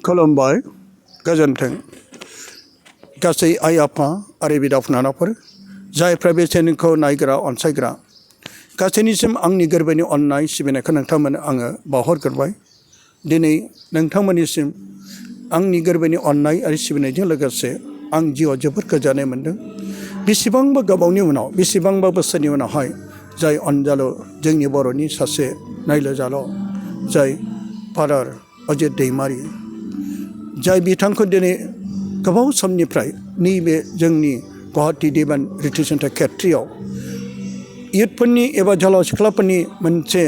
खुलुमबाय गोजोन्थों गासै आइ आफा आरो बिदा फंबायफोर जायफ्रा बे चेनेलखौ नायग्रा अनसायग्रा गासैनिसिम आंनि गोरबोनि अननाय सिबिनायखौ नोंथांमोननो आङो बावहरग्रोबाय दिनै नोंथांमोननिसिम आंनि गोरबोनि अननाय आरो सिबिनायजों लोगोसे आं जिउआव जोबोद गोजोननाय मोनदों बेसेबांबा गोबावनि उनाव बेसेबांबा बोसोरनि उनावहाय जाय अनजालु जोंनि बर'नि सासे नायलो जाल' जाय फादार अजित दैमारि जाय बिथांखौ दिनै गोबाव समनिफ्राय नैबे जोंनि गुवाहाटी दिवान रिट्रिट सेन्टार खेत्रियाव इयुथफोरनि एबा जोहोलाव सिख्लाफोरनि मोनसे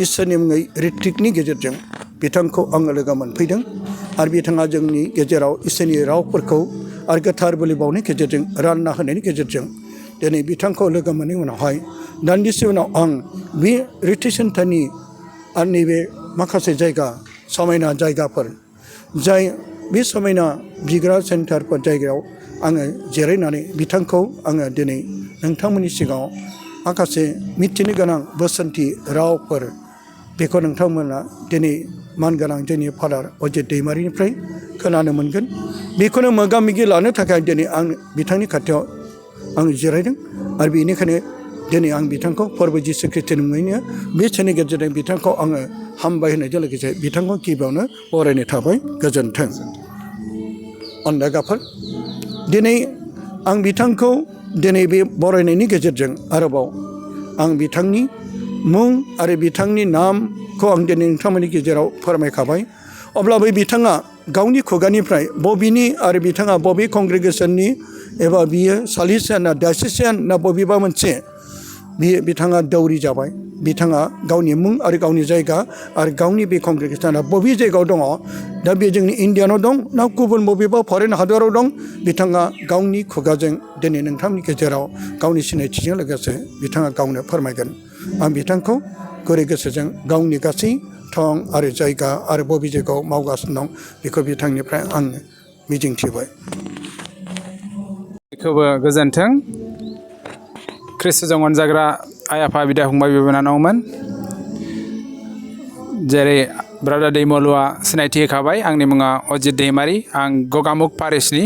इसोरनि मुङै रिट्रिटनि गेजेरजों बिथांखौ आङो लोगो मोनफैदों आरो बिथाङा जोंनि गेजेराव इसोरनि रावफोरखौ आरो गोथार बोलि बावनायनि गेजेरजों रानना होनायनि गेजेरजों दिनै बिथांखौ लोगो मोननायनि उनावहाय दान्दिसे उनाव आं बे रिट्रिट सेन्टारनि आरो नैबे माखासे जायगा समायना जायगाफोर जाय बे समायना बिग्रा सेन्टारफोर जायगायाव आङो जिरायनानै बिथांखौ आङो दिनै नोंथांमोननि सिगाङाव माखासे मिथिनो गोनां बोसोनथि रावफोर बेखौ नोंथांमोना दिनै मानगोनां जोंनि फादार अजित दैमारिनिफ्राय खोनानो मोनगोन बेखौनो मोगा मोगि लानो थाखाय दिनै आं बिथांनि खाथियाव आं जिरायदों आरो बेनिखायनो दिनै आं बिथांखौ फोरबो जिसु ख्रीष्टनि मुङैनो बे चेनेलनि गेजेरजों बिथांखौ आङो हामबाय होनायजों लोगोसे बिथांखौ गिबियावनो बरायनाय थाबाय गोजोन्थों अनदागाफोर दिनै आं बिथांखौ दिनै बे बरायनायनि गेजेरजों आरोबाव आं बिथांनि मुं आरो बिथांनि नामखौ आं दिनै नोंथांमोननि गेजेराव फोरमायखाबाय अब्लाबो बिथाङा गावनि खुगानिफ्राय बबेनि आरो बिथाङा बबे कंग्रेगेसननि एबा बियो सालिसियान ना डायसिसियान ना बबेबा मोनसे बिथाङा दौरि जाबाय बिथाङा गावनि मुं आरो गावनि जायगा आरो गावनि बे कंग्रेगेसना बबे जायगायाव दङ दा बे जोंनि इण्डियानाव दं ना गुबुन बबेबा फरेन हादराव दं बिथाङा गावनि खुगाजों दिनै नोंथांनि गेजेराव गावनि सिनायथिजों लोगोसे बिथाङा गावनो फोरमायगोन आं बिथांखौ गुरै गोसोजों गावनि गासै थं आरो जायगा आरो बबे जायगायाव मावगासिनो दं बेखौ बिथांनिफ्राय आं मिजिंथिबाय बेखौबो गोजोन्थों ख्रीष्टजों अनजाग्रा आइ आफा बिदा फंबाय बिनानावमोन जेरै ब्रादार दैमलुआ सिनायथि होखाबाय आंनि मुङा अजित दैमारि आं गगामुख पारिसनि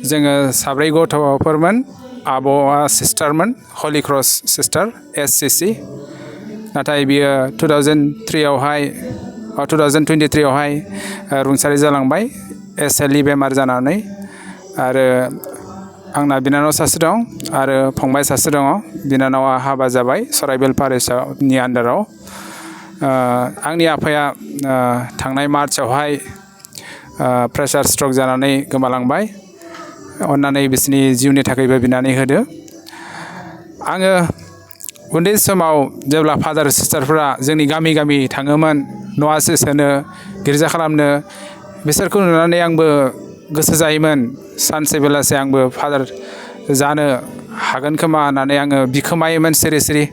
जोङो साब्रै गथ'फोरमोन आब'आ सिस्टारमोन हलि क्रस सिस्टार SCC नाथाय बियो 2023 आवहाय रुंसारि जालांबाय SLE बेमार जानानै आरो आंना बिनानाव सासे दं आरो फंबाय सासे दङ बिनानावा हाबा जाबाय सराइबिल पारिसनि आन्दाराव आंनि आफाया थांनाय मार्चआवहाय प्रेसार स्ट्रक जानानै गोमालांबाय अन्नानै बिसोरनि जिउनि थाखायबो बिनानै होदो आङो उन्दै समाव जेब्ला फादार सिस्टारफोरा जोंनि गामि गामि थाङोमोन न'आसो सोनो गिर्जा खालामनो बिसोरखौ नुनानै आंबो गोसो जायोमोन सानसे बेलासे आंबो फादार जानो हागोन खोमा होननानै आङो बिखोमायोमोन सिरि सिरि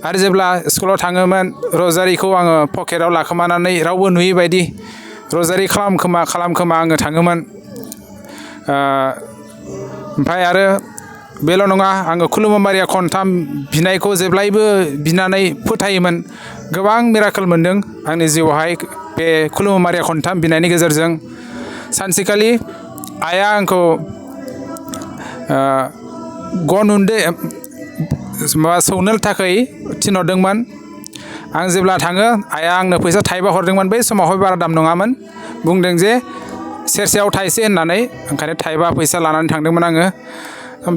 आरो जेब्ला स्कुलाव थाङोमोन रजारिखौ आङो पकेटाव लाखोमानानै रावबो नुयै बायदि रजारि खालाम खोमा आङो थाङोमोन ओमफ्राय आरो बेल' नङा आङो खुलुमो मारिया खनथाम बिनायखौ जेब्लायबो बिनानै फोथायोमोन गोबां मिराकोल मोन्दों आंनि जिउआवहाय बे खुलुमो मारिया खनथाम बिनायनि गेजेरजों सानसेखालि आइया आंखौ गन उन्दै माबा सौनो थाखाय थिनहरदोंमोन आं जेब्ला थाङो आइया आंनो फैसा थाइबा हरदोंमोन बै समावहाय बारा दाम नङामोन बुंदों जे सेरसेयाव थाइसे होननानै ओंखायनो थाइबा फैसा लानानै थांदोंमोन आङो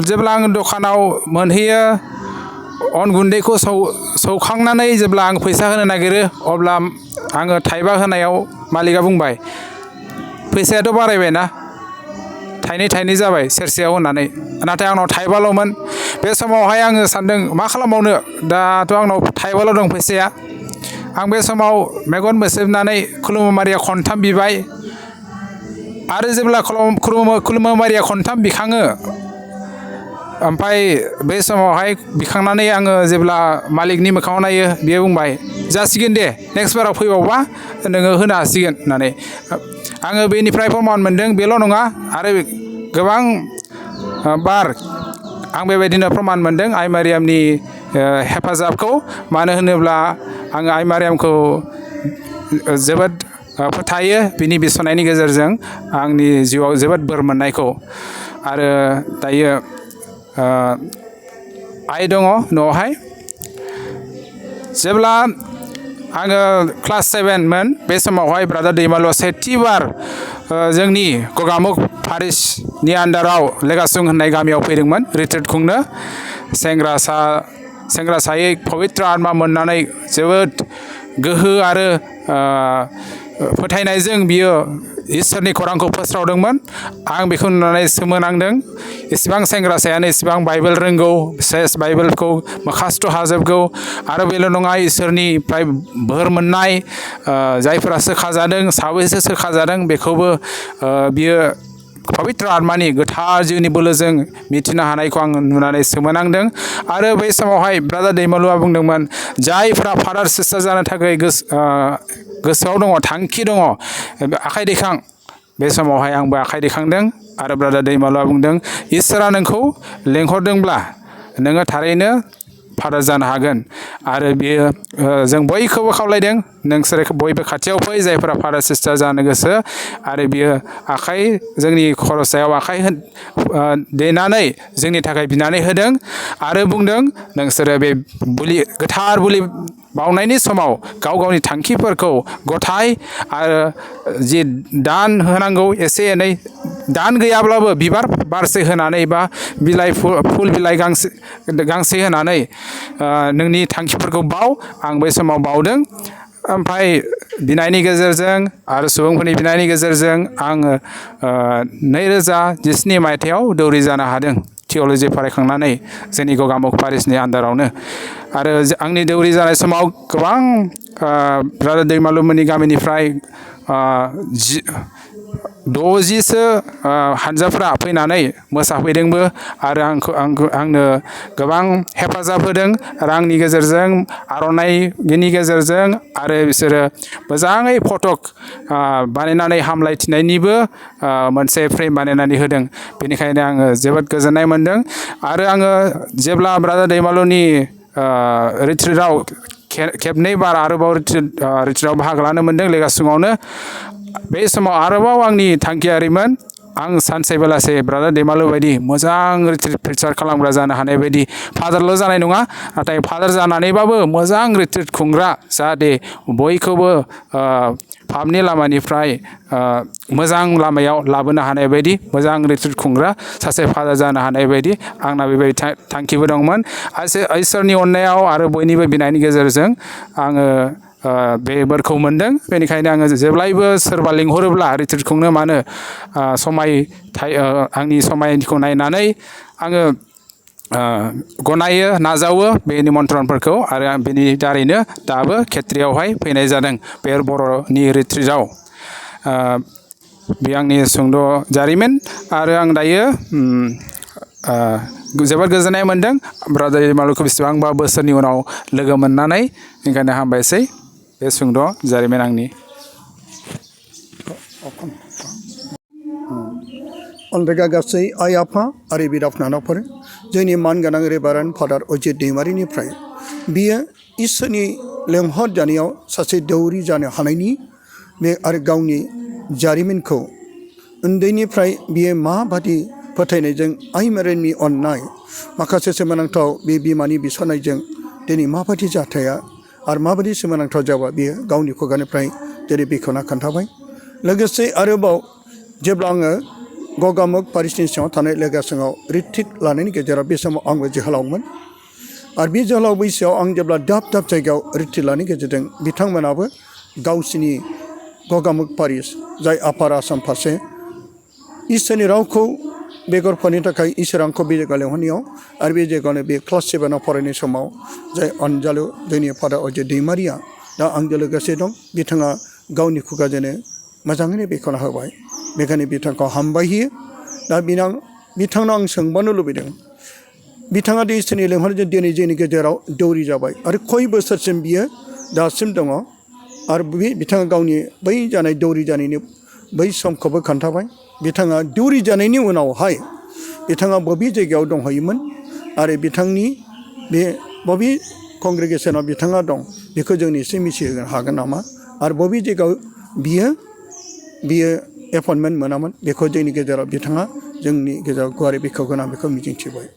जेब्ला आङो दखानाव मोनहैयो अन गुन्दैखौ सौखांनानै जेब्ला आं फैसा होनो नागिरो अब्ला आङो थाइबा होनायाव मालिकआ बुंबाय फैसायाथ' बारायबायना थाइनै जाबाय सेरसेयाव होननानै नाथाय आंनाव थाइबाल'मोन बे समावहाय आङो सानदों मा खालामबावनो दाथ' आंनाव थाइबाल' दं फैसाया आं बे समाव मेगन मोसेबनानै खुलुमो मारिया खनथाम बिबाय आरो जेब्ला खुलुमो मारिया खनथाम बिखाङो ओमफ्राय बे समावहाय बिखांनानै आङो जेब्ला मालिकनि मोखाङाव नायो बियो बुंबाय जासिगोन दे नेक्स्ट बाराव फैबावबा नोङो होनो हासिगोन होननानै आङो बेनिफ्राय प्रमान मोनदों बेल' नङा आरो गोबां बार आं बेबायदिनो प्रमान मोनदों आइ मारियामनि हेफाजाबखौ मानो होनोब्ला आङो आइ मारियामखौ जोबोद फोथायो बिनि बिसनायनि गेजेरजों आंनि जिउआव जोबोद बोर मोननायखौ आरो दायो आइ दङ न'आवहाय जेब्ला आङो क्लास 7 मोन बे समावहाय ब्रादार दैमालुआ सेथिबार जोंनि गगामुख पारिसनि आन्दाराव लेगासुं होननाय गामियाव फैदोंमोन रिट्रिट खुंनो सेंग्रासायै पबित्र आत्मा मोननानै जोबोद गोहो आरो फोथायनायजों बियो इसोरनि खौरांखौ फोस्रावदोंमोन आं बेखौ नुनानै सोमोनांदों इसिबां सेंग्रासायानो इसिबां बाइबेल रोंगौ सेस बाइबेलखौ मोखास्त' हाजोबगौ आरो बेल' नङा इसोरनिफ्राय बोर मोननाय जायफोरा सोखाजादों साबैसे सोखाजादों बेखौबो बियो पबित्र आत्मानि गोथार जिउनि बोलोजों मिथिनो हानायखौ आं नुनानै सोमोनांदों आरो बै समावहाय ब्रादार दैमालुआ बुंदोंमोन जायफ्रा फादार सिस्टार जानो थाखाय गोसोआव दङ थांखि दङ आखाइ दैखां बे समावहाय आंबो आखाइ दैखांदों आरो ब्रादार दैमालुआ बुंदों इसोरा नोंखौ लेंहरदोंब्ला नोङो थारैनो फादार जानो हागोन आरो बियो जों बयखौबो खावलायदों नोंसोर बयबो खाथियाव फै जायफोरा फादार सिस्टार जानो गोसो आरो बियो आखाइ जोंनि खर' सायाव आखाइ देनानै जोंनि थाखाय बिनानै होदों आरो बुंदों नोंसोरो बे गोथार बुलि बावनायनि समाव गाव गावनि थांखिफोरखौ गथाय आरो जि दान होनांगौ एसे एनै दान गैयाब्लाबो बिबार बारसे होनानै बा फुल बिलाइ गांसे होनानै नोंनि थांखिफोरखौ बाव आं बै समाव बावदों ओमफ्राय बिनायनि गेजेरजों आरो सुबुंफोरनि बिनायनि गेजेरजों आङो 2017 मायथाइयाव दौरि जानो हादों थिअल'जि फरायखांनानै जोंनि गगामुख पारिसनि आन्दारावनो आरो आंनि दौरि जानाय समाव गोबां ब्रादार दैमालुमोननि गामिनिफ्राय 60सो हानजाफ्रा फैनानै मोसाफैदोंबो आरो आंनो गोबां हेफाजाब होदों रांनि गेजेरजों आर'नाइनि गेजेरजों आरो बिसोरो मोजाङै फटक बानायनानै हामलायथिनायनिबो मोनसे फ्रेम बानायनानै होदों बेनिखायनो आङो जोबोद गोजोननाय मोनदों आरो आङो जेब्ला ब्रादार दैमालुनि रिट्रिटआव खेबनै बार आरोबाव रिट्रिटआव बाहागो लानो मोनदों लेगासुङावनो बे समाव आरोबाव आंनि थांखियारिमोन आं सानसे बेलासे ब्रादार दैमालु बायदि मोजां रिट्रिट प्रिचार खालामग्रा जानो हानाय बायदि फादारल' जानाय नङा नाथाय फादार जानानैबाबो मोजां रिट्रिट खुंग्रा जाहाथे बयखौबो पापनि लामानिफ्राय मोजां लामायाव लाबोनो हानाय बायदि मोजां रिट्रिट खुंग्रा सासे फादार जानो हानाय बायदि आंना बेबायदि थांखिबो दंमोन इसोरनि अननायाव आरो बयनिबो बिनायनि गेजेरजों आङो बे बोरखौ मोनदों बेनिखायनो आङो जेब्लायबो सोरबा लिंहरोब्ला रिट्रिट खुंनो मानो आंनि समायखौ नायनानै आङो गनायो नाजावो बे निमन्त्रनफोरखौ आरो बेनि दारैनो दाबो खेत्रियावहाय फैनाय जादों बे बर'नि रिट्रिटआव बे आंनि सुंद' जारिमिन आरो आं दायो जोबोद गोजोननाय मोनदों ब्रादार दैमालुखौ बेसेबांबा बोसोरनि उनाव लोगो मोननानै ओंखायनो हामबायसै बे सुंद' जारिमिन आंनि अनरेगा गासै आइ आफा आरो बिदा फंबायफोर जोंनि मानगोनां रेभारेन्ड फादार अजित दैमारिनिफ्राय बियो इसोरनि लेंहर जानायाव सासे दौरि जानो हानायनि बे आरो गावनि जारिमिनखौ उन्दैनिफ्राय बियो माबादि फोथायनायजों आइ मेरिनि अननाय माखासे सोमोनांथाव बे बिमानि बिसनायजों दिनै माबादि जाथाया आरो माबादि सोमोनांथाव जाबा बियो गावनि खुगानिफ्राय जेरै बेखेवना खोन्थाबाय लोगोसे आरोबाव जेब्ला आङो गगामुख पारिसनि सिङाव थानाय लेगासुङाव रिट्रिट लानायनि गेजेराव बे समाव आंबो जोहोलावमोन आरो बे जोहोलाव बैसोआव आं जेब्ला दाब दाब जायगायाव रिट्रिट लानायनि गेजेरजों बिथांमोनाबो गावसिनि गगामुख पारिस जाय आफार आसाम फारसे इसोरनि रावखौ बेगरफोरनि थाखाय इसोर आंखौ बे जायगायाव लेंहरनायाव आरो बे जायगायावनो बे क्लास 7आव फरायनाय समाव जाय अनजालु जोंनि फादार अजित दैमारिया दा आंजों लोगोसे दं बिथाङा गावनि खुगाजोंनो मोजाङैनो बेखेवना होबाय बेखायनो बिथांखौ हामबाय होयो दा बिथांनाव आं सोंबावनो लुबैदों बिथाङा दै इसोरनि लेंहरजों दिनै जोंनि गेजेराव दौरि जाबाय आरो खय बोसोरसिम बियो दासिम दङ आरो बिथाङा गावनि बै जानाय दौरि जानायनि बै समखौबो खोन्थाबाय बिथाङा दौरि जानायनि उनावहाय बिथाङा बबे जायगायाव दंहैयोमोन आरो बिथांनि बे बबे कंग्रेगेसनाव बिथाङा दं बेखौ जों एसे मिथिहोनो हागोन नामा आरो बबे जायगायाव बियो एपइन्टमेन्ट मोनामोन बेखौ जोंनि गेजेराव बिथाङा जोंनि गेजेराव गुवारै बेखेवगोन आं बेखौ मिजिंथिबाय